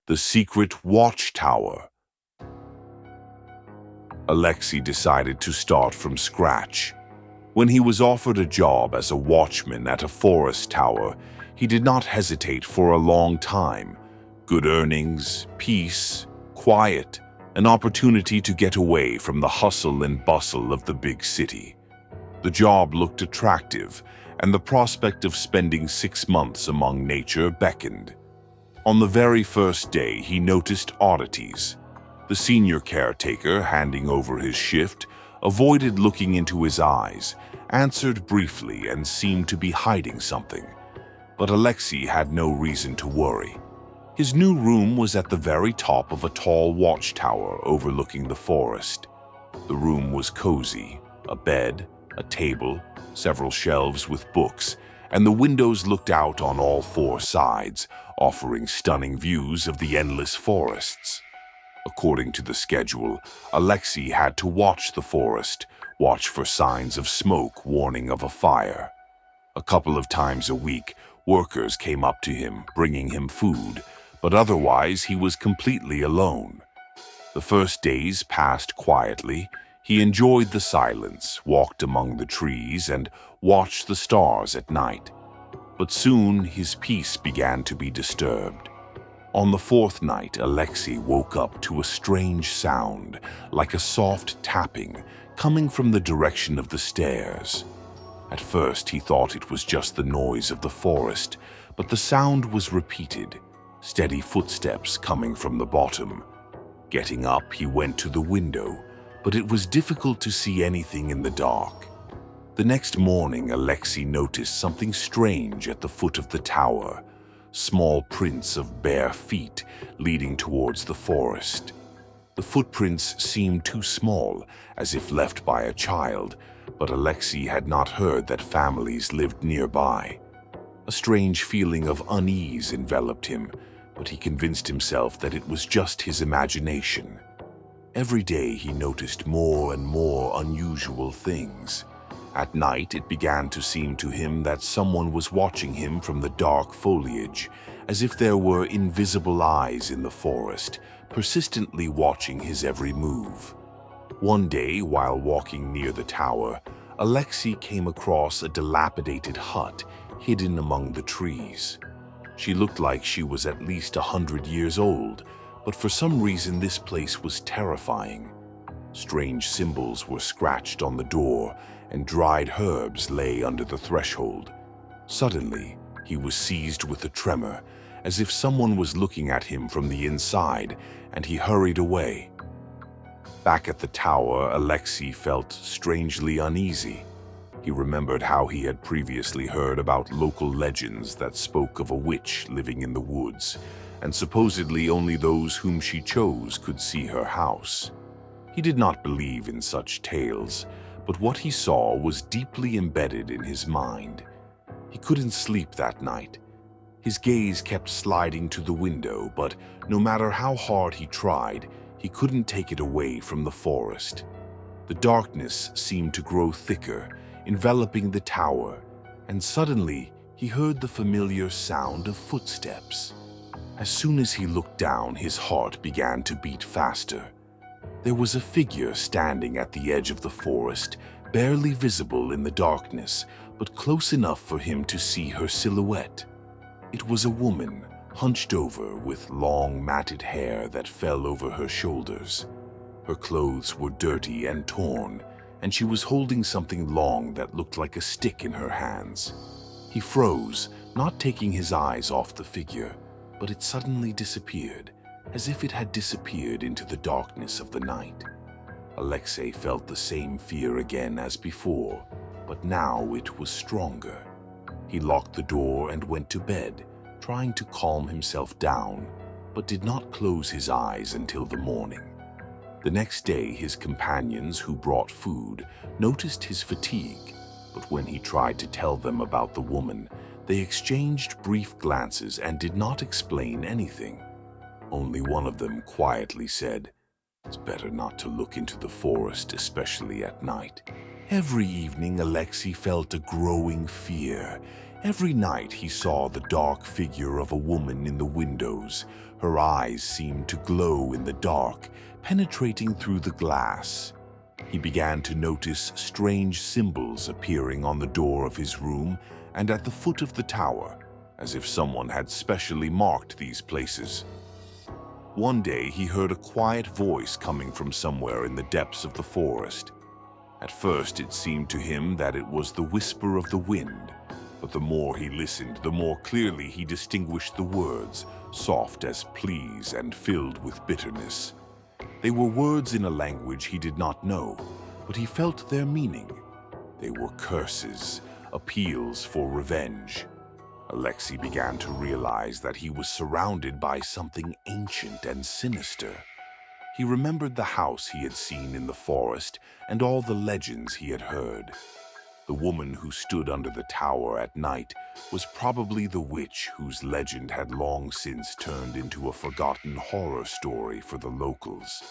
The Secret Watchtower. Alexei decided to start from scratch. When he was offered a job as a watchman at a forest tower, he did not hesitate for a long time. Good earnings, peace, quiet, an opportunity to get away from the hustle and bustle of the big city. The job looked attractive, and the prospect of spending 6 months among nature beckoned. On the very first day, he noticed oddities. The senior caretaker, handing over his shift, avoided looking into his eyes, answered briefly, and seemed to be hiding something. But Alexei had no reason to worry. His new room was at the very top of a tall watchtower overlooking the forest. The room was cozy, a bed, a table, several shelves with books, and the windows looked out on all 4 sides, offering stunning views of the endless forests. According to the schedule, Alexei had to watch the forest, watch for signs of smoke warning of a fire. A couple of times a week, workers came up to him, bringing him food, but otherwise he was completely alone. The first days passed quietly. He enjoyed the silence, walked among the trees, and watched the stars at night. But soon his peace began to be disturbed. On the 4th night, Alexei woke up to a strange sound, like a soft tapping, coming from the direction of the stairs. At first he thought it was just the noise of the forest, but the sound was repeated, steady footsteps coming from the bottom. Getting up, he went to the window, but it was difficult to see anything in the dark. The next morning, Alexei noticed something strange at the foot of the tower. Small prints of bare feet leading towards the forest. The footprints seemed too small, as if left by a child, but Alexei had not heard that families lived nearby. A strange feeling of unease enveloped him, but he convinced himself that it was just his imagination. Every day he noticed more and more unusual things. At night, it began to seem to him that someone was watching him from the dark foliage, as if there were invisible eyes in the forest, persistently watching his every move. One day, while walking near the tower, Alexei came across a dilapidated hut hidden among the trees. She looked like she was at least 100 years old, but for some reason this place was terrifying. Strange symbols were scratched on the door, and dried herbs lay under the threshold. Suddenly, he was seized with a tremor, as if someone was looking at him from the inside, and he hurried away. Back at the tower, Alexei felt strangely uneasy. He remembered how he had previously heard about local legends that spoke of a witch living in the woods, and supposedly only those whom she chose could see her house. He did not believe in such tales, but what he saw was deeply embedded in his mind. He couldn't sleep that night. His gaze kept sliding to the window, but no matter how hard he tried, he couldn't take it away from the forest. The darkness seemed to grow thicker, enveloping the tower, and suddenly he heard the familiar sound of footsteps. As soon as he looked down, his heart began to beat faster. There was a figure standing at the edge of the forest, barely visible in the darkness, but close enough for him to see her silhouette. It was a woman, hunched over, with long matted hair that fell over her shoulders. Her clothes were dirty and torn, and she was holding something long that looked like a stick in her hands. He froze, not taking his eyes off the figure, but it suddenly disappeared, as if it had disappeared into the darkness of the night. Alexei felt the same fear again as before, but now it was stronger. He locked the door and went to bed, trying to calm himself down, but did not close his eyes until the morning. The next day, his companions who brought food noticed his fatigue, but when he tried to tell them about the woman, they exchanged brief glances and did not explain anything. Only one of them quietly said, "It's better not to look into the forest, especially at night." Every evening, Alexei felt a growing fear. Every night he saw the dark figure of a woman in the windows, Her eyes seemed to glow in the dark, penetrating through the glass. He began to notice strange symbols appearing on the door of his room and at the foot of the tower, as if someone had specially marked these places. One day he heard a quiet voice coming from somewhere in the depths of the forest. At first it seemed to him that it was the whisper of the wind, but the more he listened, the more clearly he distinguished the words, soft as pleas and filled with bitterness. They were words in a language he did not know, but he felt their meaning. They were curses, appeals for revenge. Alexei began to realize that he was surrounded by something ancient and sinister. He remembered the house he had seen in the forest and all the legends he had heard. The woman who stood under the tower at night was probably the witch whose legend had long since turned into a forgotten horror story for the locals.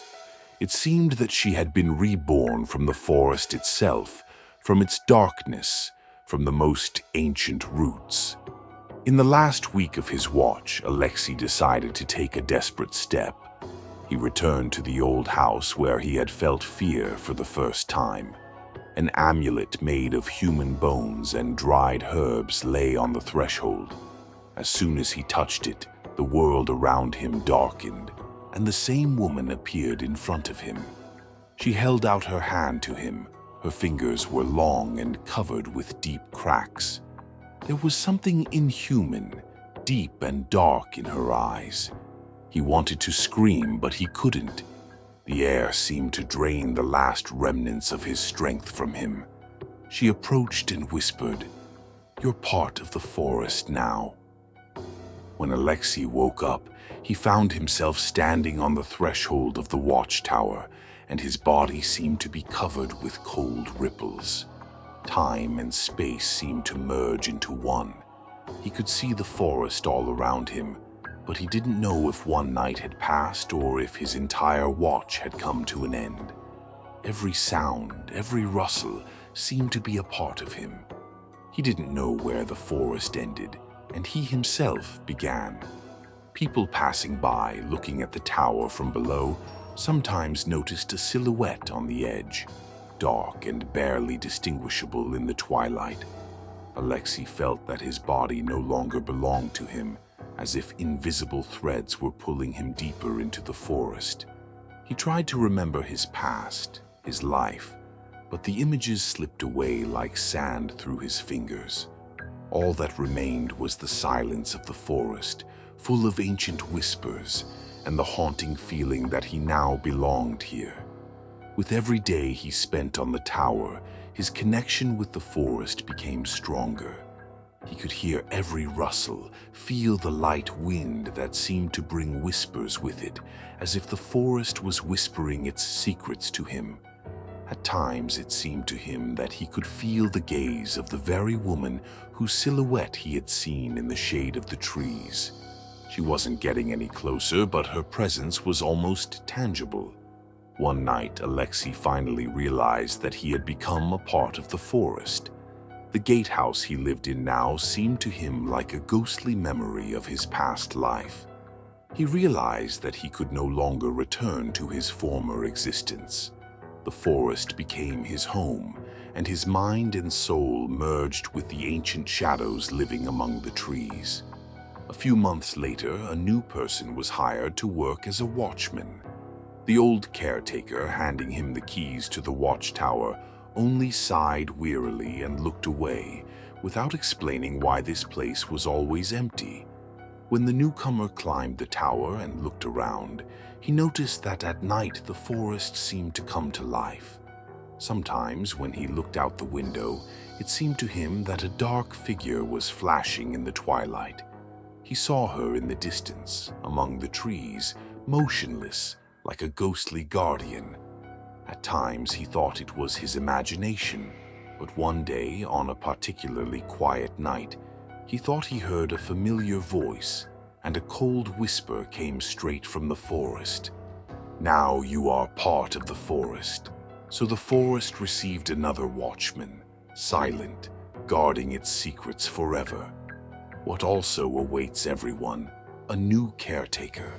It seemed that she had been reborn from the forest itself, from its darkness, from the most ancient roots. In the last week of his watch, Alexei decided to take a desperate step. He returned to the old house where he had felt fear for the first time. An amulet made of human bones and dried herbs lay on the threshold. As soon as he touched it, the world around him darkened, and the same woman appeared in front of him. She held out her hand to him. Her fingers were long and covered with deep cracks. There was something inhuman, deep and dark in her eyes. He wanted to scream, but he couldn't. The air seemed to drain the last remnants of his strength from him. She approached and whispered, "You're part of the forest now." When Alexei woke up, he found himself standing on the threshold of the watchtower, and his body seemed to be covered with cold ripples. Time and space seemed to merge into one. He could see the forest all around him, but he didn't know if one night had passed or if his entire watch had come to an end. Every sound, every rustle seemed to be a part of him. He didn't know where the forest ended, and he himself began. People passing by, looking at the tower from below, sometimes noticed a silhouette on the edge, dark and barely distinguishable in the twilight. Alexei felt that his body no longer belonged to him, as if invisible threads were pulling him deeper into the forest. He tried to remember his past, his life, but the images slipped away like sand through his fingers. All that remained was the silence of the forest, full of ancient whispers, and the haunting feeling that he now belonged here. With every day he spent on the tower, his connection with the forest became stronger. He could hear every rustle, feel the light wind that seemed to bring whispers with it, as if the forest was whispering its secrets to him. At times it seemed to him that he could feel the gaze of the very woman whose silhouette he had seen in the shade of the trees. She wasn't getting any closer, but her presence was almost tangible. One night, Alexei finally realized that he had become a part of the forest. The gatehouse he lived in now seemed to him like a ghostly memory of his past life. He realized that he could no longer return to his former existence. The forest became his home, and his mind and soul merged with the ancient shadows living among the trees. A few months later, a new person was hired to work as a watchman. The old caretaker, handing him the keys to the watchtower, only sighed wearily and looked away, without explaining why this place was always empty. When the newcomer climbed the tower and looked around, he noticed that at night the forest seemed to come to life. Sometimes, when he looked out the window, it seemed to him that a dark figure was flashing in the twilight. He saw her in the distance, among the trees, motionless, like a ghostly guardian. At times he thought it was his imagination, but one day, on a particularly quiet night, he thought he heard a familiar voice, and a cold whisper came straight from the forest. "Now you are part of the forest." So the forest received another watchman, silent, guarding its secrets forever. What also awaits everyone, a new caretaker.